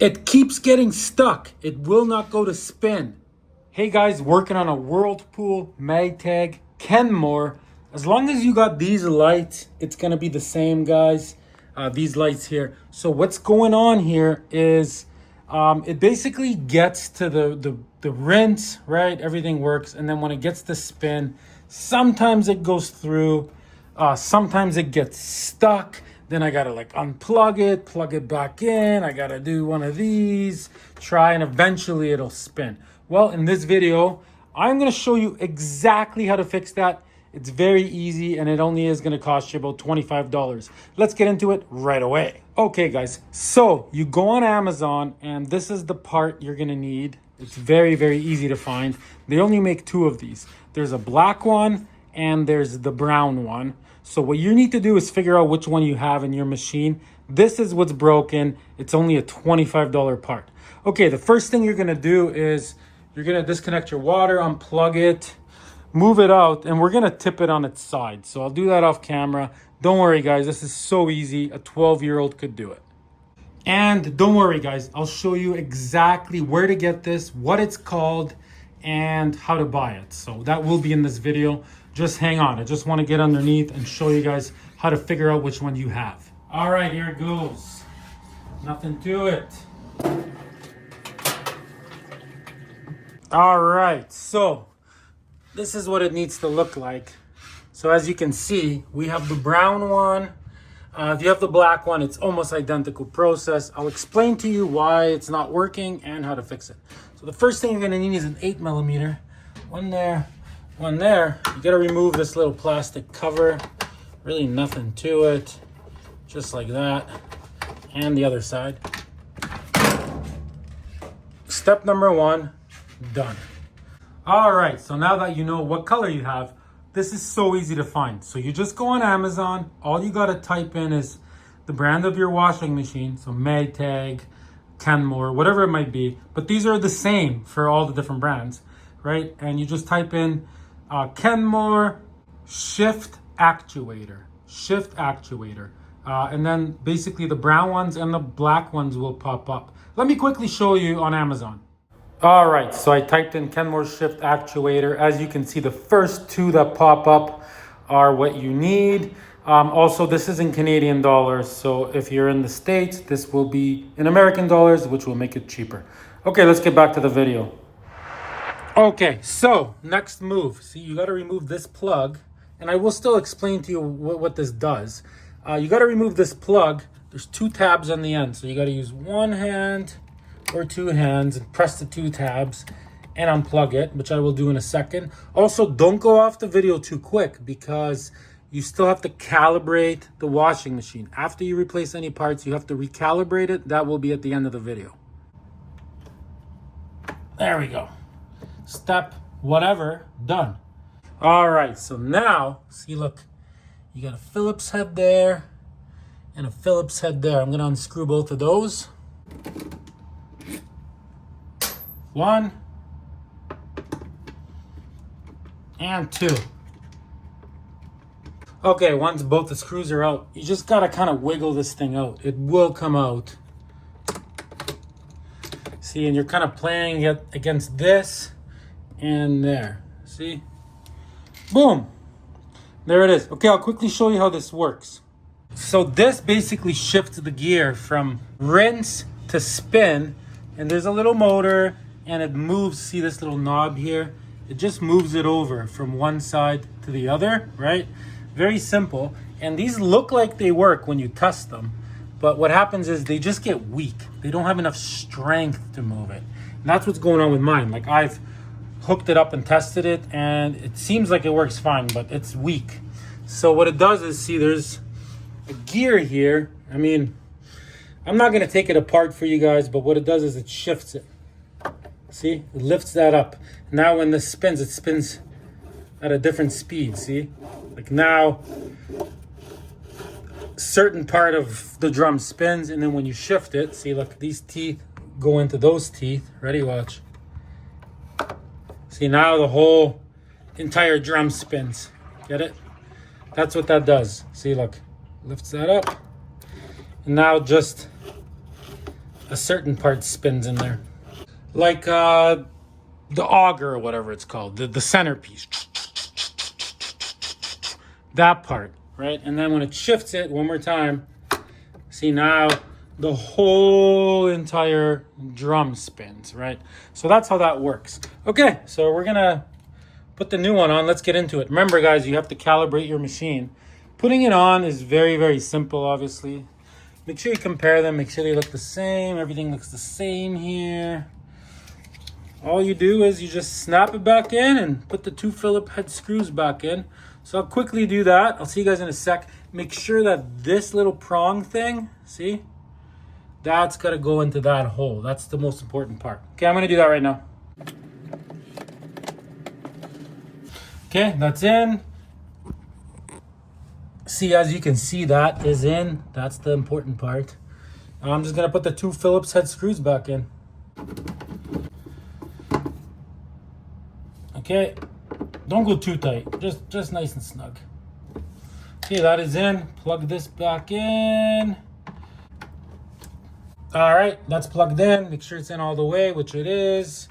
It keeps getting stuck. It will not go to spin. Hey guys, working on a Whirlpool Maytag Kenmore. As long as you got these lights, it's gonna be the same, guys. These lights here. So what's going on here is it basically gets to the rinse, right? Everything works, and then when it gets to spin, sometimes it goes through, sometimes it gets stuck. Then I gotta like unplug it, plug it back in. I gotta do one of these, try, and eventually it'll spin. Well, in this video, I'm gonna show you exactly how to fix that. It's very easy, and it only is gonna cost you about $25. Let's get into it right away. Okay, guys, so you go on Amazon, and this is the part you're gonna need. It's very, very easy to find. They only make two of these. There's a black one, and there's the brown one. So what you need to do is figure out which one you have in your machine. This is what's broken. It's only a $25 part. Okay, the first thing you're gonna do is you're gonna disconnect your water, unplug it, move it out, and we're gonna tip it on its side. So I'll do that off camera. Don't worry, guys, this is so easy. A 12-year-old could do it. And don't worry, guys, I'll show you exactly where to get this, what it's called, and how to buy it. So that will be in this video. Just hang on. I just want to get underneath and show you guys how to figure out which one you have. All right, here it goes. Nothing to it. All right, so this is what it needs to look like. So as you can see, we have the brown one. If you have the black one, it's almost identical process. I'll explain to you why it's not working and how to fix it. So the first thing you're gonna need is an 8mm. One there, one there. You gotta remove this little plastic cover. Really nothing to it. Just like that. And the other side. Step number one, done. All right, so now that you know what color you have, this is so easy to find. So you just go on Amazon. All you gotta type in is the brand of your washing machine. So Maytag, Kenmore, whatever it might be. But these are the same for all the different brands, right? And you just type in Kenmore shift actuator. And then basically the brown ones and the black ones will pop up. Let me quickly show you on Amazon. All right, so I typed in Kenmore shift actuator. As you can see, the first two that pop up are what you need. Also, this is in Canadian dollars. So if you're in the States, this will be in American dollars, which will make it cheaper. Okay, let's get back to the video. Okay, so next move. See, you gotta remove this plug, and I will still explain to you what this does. You gotta remove this plug. There's two tabs on the end, so you gotta use one hand or two hands and press the two tabs and unplug it, which I will do in a second. Also, don't go off the video too quick because you still have to calibrate the washing machine. After you replace any parts, you have to recalibrate it. That will be at the end of the video. There we go. Step whatever, done. All right, so now, see, look, you got a Phillips head there and a Phillips head there. I'm gonna unscrew both of those. One and two. Okay, once both the screws are out, you just gotta kind of wiggle this thing out. It will come out. See, and you're kind of playing it against this and there. See? Boom. There it is. Okay, I'll quickly show you how this works. So this basically shifts the gear from rinse to spin, and there's a little motor, and it moves. See this little knob here? It just moves it over from one side to the other, right? Very simple. And these look like they work when you test them, but what happens is they just get weak. They don't have enough strength to move it. And that's what's going on with mine. Like, I've hooked it up and tested it, and it seems like it works fine, but it's weak. So what it does is, see, there's a gear here. I mean, I'm not gonna take it apart for you guys, but what it does is it shifts it. See, it lifts that up. Now when this spins, it spins at a different speed, see? Like now, certain part of the drum spins, and then when you shift it, see, look, these teeth go into those teeth. Ready, watch. See, now the whole entire drum spins. Get it? That's what that does. See, look, lifts that up. And now just a certain part spins in there. Like the auger or whatever it's called, the centerpiece. That part, right? And then when it shifts it one more time, see now the whole entire drum spins, right? So that's how that works. Okay, so we're gonna put the new one on. Let's get into it. Remember, guys, you have to calibrate your machine. Putting it on is very, very simple, obviously. Make sure you compare them. Make sure they look the same. Everything looks the same here. All you do is you just snap it back in and put the 2 Phillips head screws back in. So I'll quickly do that. I'll see you guys in a sec. Make sure that this little prong thing, see? That's got to go into that hole. That's the most important part. Okay, I'm going to do that right now. Okay, that's in. See, as you can see, that is in. That's the important part. I'm just going to put the 2 Phillips head screws back in. Okay, don't go too tight, just nice and snug. Okay, that is in. Plug this back in. All right, that's plugged in. Make sure it's in all the way, which it is.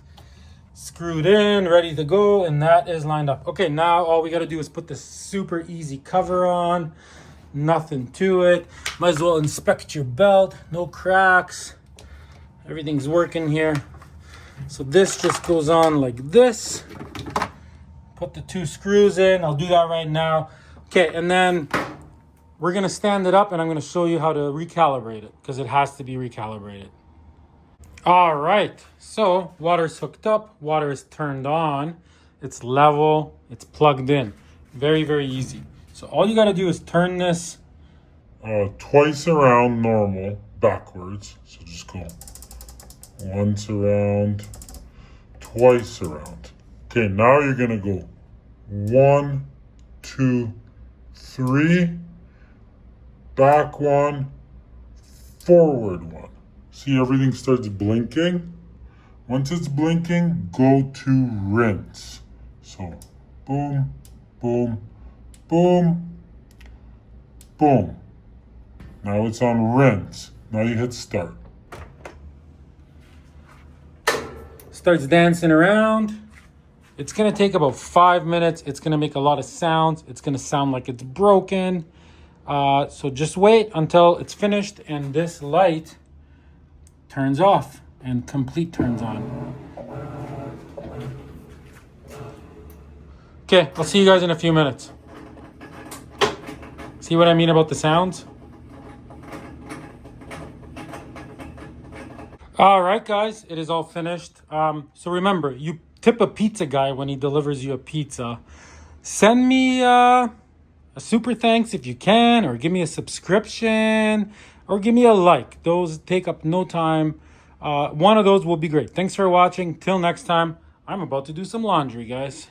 Screwed in, ready to go, and that is lined up. Okay, now all we gotta do is put this super easy cover on. Nothing to it. Might as well inspect your belt. No cracks. Everything's working here. So this just goes on like this. Put the 2 screws in. I'll do that right now. Okay, and then we're gonna stand it up and I'm gonna show you how to recalibrate it because it has to be recalibrated. All right, so water's hooked up, water is turned on, it's level, it's plugged in. Very, very easy. So all you gotta do is turn this twice around normal, backwards. So just go once around, twice around. Okay, now you're gonna go 1, 2, 3, back 1, forward 1. See, everything starts blinking. Once it's blinking, go to rinse. So, boom, boom, boom, boom. Now it's on rinse. Now you hit start. Starts dancing around. It's gonna take about 5 minutes. It's gonna make a lot of sounds. It's gonna sound like it's broken. So just wait until it's finished and this light turns off and complete turns on. Okay, I'll see you guys in a few minutes. See what I mean about the sounds? All right, guys, it is all finished. So remember, you tip a pizza guy when he delivers you a pizza. Send me a super thanks if you can, or give me a subscription, or give me a like. Those take up no time. One of those will be great. Thanks for watching. Till next time, I'm about to do some laundry, guys.